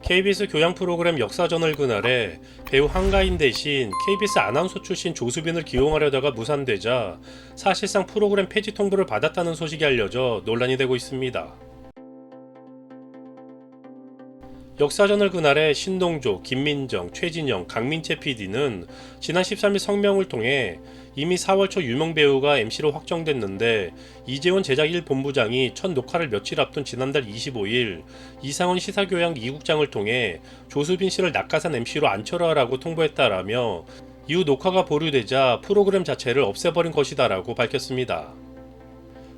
KBS 교양 프로그램 역사전월 그날에 배우 한가인 대신 KBS 아나운서 출신 조수빈을 기용하려다가 무산되자 사실상 프로그램 폐지 통보를 받았다는 소식이 알려져 논란이 되고 있습니다. 역사전월 그날에 신동조, 김민정, 최진영, 강민채 PD는 지난 13일 성명을 통해 이미 4월 초 유명 배우가 MC로 확정됐는데 이재원 제작 1본부장이 첫 녹화를 며칠 앞둔 지난달 25일 이상원 시사교양 2국장을 통해 조수빈 씨를 낙하산 MC로 앉혀라 라고 통보했다라며 이후 녹화가 보류되자 프로그램 자체를 없애버린 것이다라고 밝혔습니다.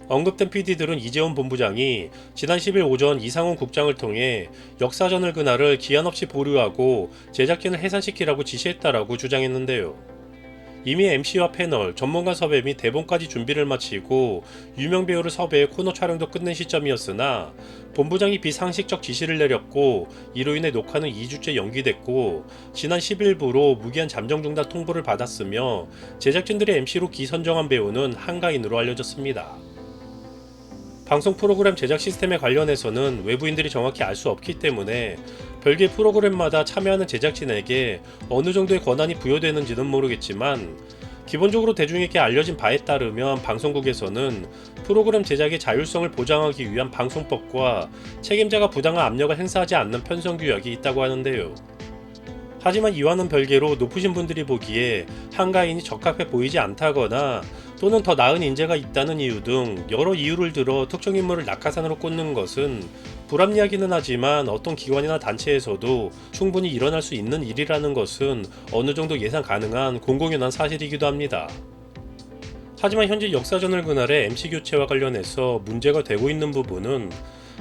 언급된 PD들은 이재원 본부장이 지난 10일 오전 이상원 국장을 통해 역사전월 그날을 기한 없이 보류하고 제작진을 해산시키라고 지시했다라고 주장했는데요. 이미 MC와 패널, 전문가 섭외 및 대본까지 준비를 마치고 유명 배우를 섭외해 코너 촬영도 끝낸 시점이었으나 본부장이 비상식적 지시를 내렸고 이로 인해 녹화는 2주째 연기됐고 지난 10일부로 무기한 잠정 중단 통보를 받았으며 제작진들의 MC로 기선정한 배우는 한가인으로 알려졌습니다. 방송 프로그램 제작 시스템에 관련해서는 외부인들이 정확히 알 수 없기 때문에 별개 프로그램마다 참여하는 제작진에게 어느 정도의 권한이 부여되는지는 모르겠지만 기본적으로 대중에게 알려진 바에 따르면 방송국에서는 프로그램 제작의 자율성을 보장하기 위한 방송법과 책임자가 부당한 압력을 행사하지 않는 편성규약이 있다고 하는데요. 하지만 이와는 별개로 높으신 분들이 보기에 한가인이 적합해 보이지 않다거나 또는 더 나은 인재가 있다는 이유 등 여러 이유를 들어 특정 인물을 낙하산으로 꽂는 것은 불합리하기는 하지만 어떤 기관이나 단체에서도 충분히 일어날 수 있는 일이라는 것은 어느 정도 예상 가능한 공공연한 사실이기도 합니다. 하지만 현재 역사전월 그날의 MC 교체와 관련해서 문제가 되고 있는 부분은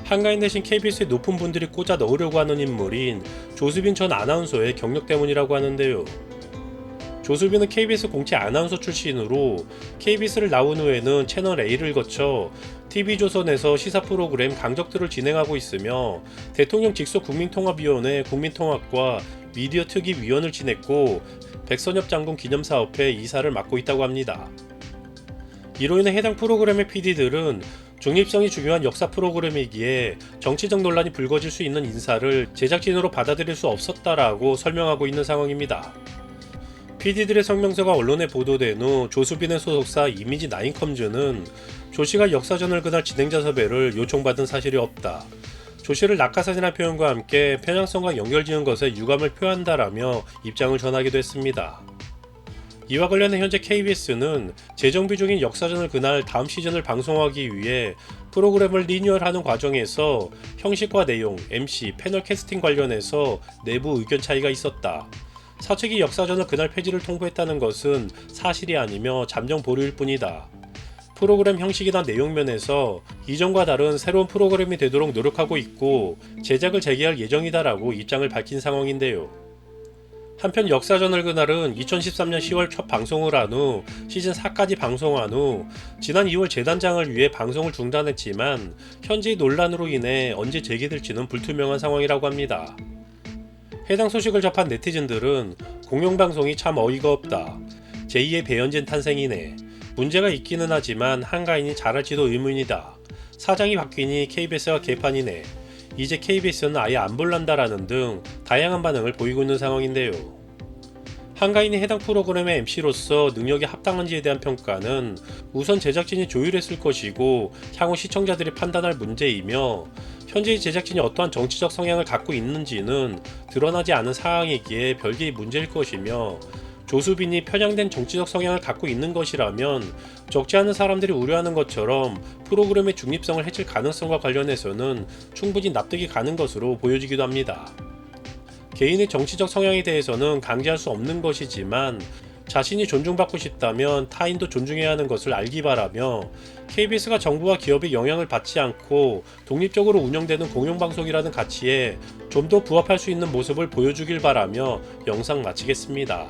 한가인 대신 KBS의 높은 분들이 꽂아 넣으려고 하는 인물인 조수빈 전 아나운서의 경력 때문이라고 하는데요. 조수빈은 KBS 공채 아나운서 출신으로 KBS를 나온 후에는 채널A를 거쳐 TV조선에서 시사 프로그램 강적들을 진행하고 있으며 대통령 직속 국민통합위원회 국민통합과 미디어특위위원을 지냈고 백선엽 장군 기념사업회 이사를 맡고 있다고 합니다. 이로 인해 해당 프로그램의 PD들은 중립성이 중요한 역사 프로그램이기에 정치적 논란이 불거질 수 있는 인사를 제작진으로 받아들일 수 없었다라고 설명하고 있는 상황입니다. PD들의 성명서가 언론에 보도된 후 조수빈의 소속사 이미지 나인컴즈는 조씨가 역사전월 그날 진행자 섭외를 요청받은 사실이 없다. 조씨를 낙하산이라는 표현과 함께 편향성과 연결지은 것에 유감을 표한다라며 입장을 전하기도 했습니다. 이와 관련해 현재 KBS는 재정비 중인 역사전월 그날 다음 시즌을 방송하기 위해 프로그램을 리뉴얼하는 과정에서 형식과 내용, MC, 패널 캐스팅 관련해서 내부 의견 차이가 있었다. 사측이 역사전월 그날 폐지를 통보했다는 것은 사실이 아니며 잠정 보류일 뿐이다. 프로그램 형식이나 내용 면에서 이전과 다른 새로운 프로그램이 되도록 노력하고 있고 제작을 재개할 예정이다라고 입장을 밝힌 상황인데요. 한편 역사전월 그날은 2013년 10월 첫 방송을 한 후 시즌 4까지 방송한 후 지난 2월 재단장을 위해 방송을 중단했지만 현재의 논란으로 인해 언제 재개될지는 불투명한 상황이라고 합니다. 해당 소식을 접한 네티즌들은 공영방송이 참 어이가 없다. 제2의 배현진 탄생이네. 문제가 있기는 하지만 한가인이 잘할지도 의문이다. 사장이 바뀌니 KBS가 개판이네. 이제 KBS는 아예 안 볼란다라는 등 다양한 반응을 보이고 있는 상황인데요. 한가인이 해당 프로그램의 MC로서 능력이 합당한지에 대한 평가는 우선 제작진이 조율했을 것이고 향후 시청자들이 판단할 문제이며 현재의 제작진이 어떠한 정치적 성향을 갖고 있는지는 드러나지 않은 사항이기에 별개의 문제일 것이며 조수빈이 편향된 정치적 성향을 갖고 있는 것이라면 적지 않은 사람들이 우려하는 것처럼 프로그램의 중립성을 해칠 가능성과 관련해서는 충분히 납득이 가는 것으로 보여지기도 합니다. 개인의 정치적 성향에 대해서는 강제할 수 없는 것이지만 자신이 존중받고 싶다면 타인도 존중해야 하는 것을 알기 바라며 KBS가 정부와 기업의 영향을 받지 않고 독립적으로 운영되는 공영방송이라는 가치에 좀 더 부합할 수 있는 모습을 보여주길 바라며 영상 마치겠습니다.